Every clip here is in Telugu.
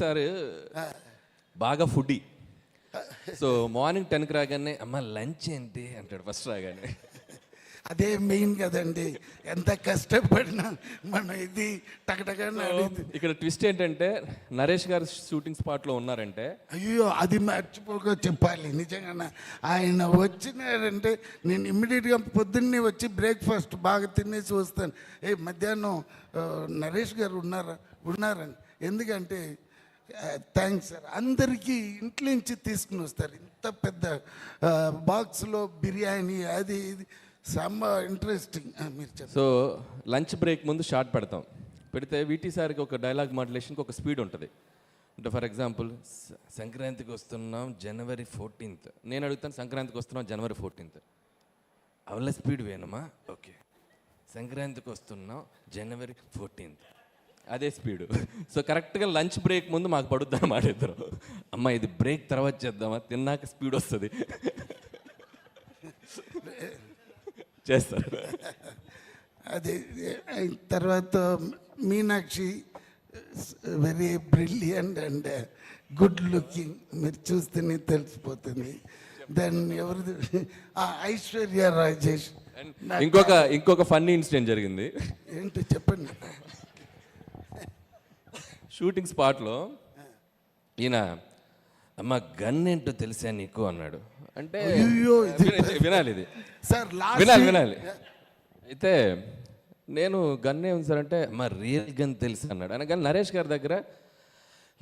సార్ బాగా ఫుడ్డీ. సో మార్నింగ్ 10కి రాగానే అమ్మ లంచ్ ఏంటి అంటాడు ఫస్ట్ రాగానే. అదే మెయిన్ కదండి, ఎంత కష్టపడినా మనం ఇది టకటగా. ఇక్కడ ట్విస్ట్ ఏంటంటే నరేష్ గారు షూటింగ్ స్పాట్లో ఉన్నారంటే, అయ్యో అది మర్చిపోక చెప్పాలి నిజంగా. ఆయన వచ్చినారంటే నేను ఇమ్మీడియట్గా పొద్దున్నే వచ్చి బ్రేక్ఫాస్ట్ బాగా తినేసి వస్తాను. మధ్యాహ్నం నరేష్ గారు ఉన్నారని. ఎందుకంటే థ్యాంక్స్ సార్, అందరికీ ఇంట్లో నుంచి తీసుకుని వస్తారు. ఇంత పెద్ద బాక్స్లో బిర్యానీ అది ఇది చాలా ఇంట్రెస్టింగ్. మీరు చెప్పండి. సో లంచ్ బ్రేక్ ముందు షార్ట్ పెడితే వీటీ సార్కి ఒక డైలాగ్ మాడ్యులేషన్కి ఒక స్పీడ్ ఉంటుంది. అంటే ఫర్ ఎగ్జాంపుల్, సంక్రాంతికి వస్తున్నాం January 14th. నేను అడుగుతాను సంక్రాంతికి వస్తున్నాం January 14th. అవల స్పీడ్ వేనమ్మా, ఓకే. సంక్రాంతికి వస్తున్నాం January 14th, అదే స్పీడు. సో కరెక్ట్గా లంచ్ బ్రేక్ ముందు మాకు పడుద్ది అన్నమాట. ఇద్దరు అమ్మ ఇది బ్రేక్ తర్వాత చేద్దామా, తిన్నాక స్పీడ్ వస్తుంది చేస్తారు. అది తర్వాత Meenakshi very brilliant and good looking, మీరు చూస్తేనే తెలిసిపోతుంది. దెన్ ఎవరిది ఐశ్వర్య రాజేష్. ఇంకొక ఫన్నీ ఇన్సిడెంట్ జరిగింది. ఏంటి చెప్పండి. షూటింగ్ స్పాట్లో ఈయన అమ్మ గన్ ఏంటో తెలుసా నీకు అన్నాడు. అంటే వినాలి ఇది సార్, వినాలి. అయితే నేను గన్ ఏముంది సార్ అంటే మా రియల్ గన్ తెలుసు అన్నాడు. అనగానే నరేష్ గారి దగ్గర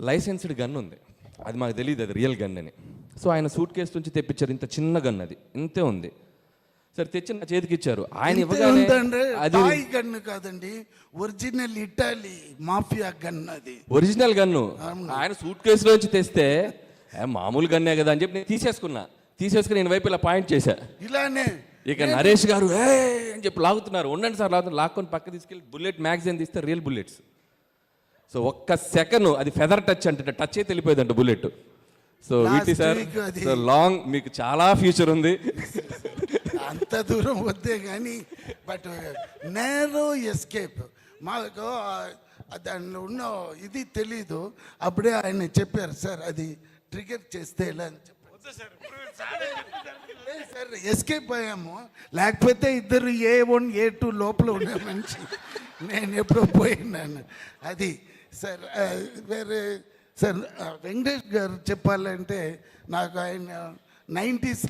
లైసెన్స్డ్ గన్ ఉంది, అది మాకు తెలియదు అది రియల్ గన్ అని. సో ఆయన సూట్ కేసు నుంచి తెప్పించారు, ఇంత చిన్న గన్, అది ఇంతే ఉంది సార్. తెచ్చి నా చేతికి ఇచ్చారు. ఆయన ఇవ్వగానే అది గన్ను కాదండి, ఒరిజినల్ ఇటాలీ మాఫియా గన్. అది ఒరిజినల్ గన్ను. ఆయన సూట్ కేసులోంచి తెస్తే మామూలు గన్నే కదా అని చెప్పి నేను తీసేసుకుని నేను వైపు ఇలా పాయింట్ చేశా ఇలానే. ఇక నరేష్ గారు ఏ అని చెప్పి లాగుతున్నారు. ఉండండి సార్ లాగుతున్నారు. లాక్కొని పక్క తీసుకెళ్ళి బుల్లెట్ మ్యాగజైన్ తీస్తే రియల్ బుల్లెట్స్. సో ఒక్క సెకండ్ అది ఫెదర్ టచ్ అంటే టచ్ అయితే వెళ్ళిపోయిందంట బుల్లెట్. సో వీటి సార్ సో లాంగ్, మీకు చాలా ఫ్యూచర్ ఉంది. అంత దూరం వద్దే కానీ బట్ నేరో ఎస్కేప్. మాకు దానిలో ఉన్న ఇది తెలీదు. అప్పుడే ఆయన చెప్పారు సార్ అది ట్రిగర్ చేస్తే ఎలా అని చెప్పారు. సార్ ఎస్కేప్ అయ్యాము, లేకపోతే ఇద్దరు A1 A2 లోపల ఉండే మనిషి నేను ఎప్పుడో పోయినాను. అది సార్. వేరే సార్ వెంకటేష్ గారు చెప్పాలంటే నాకు ఆయన 90s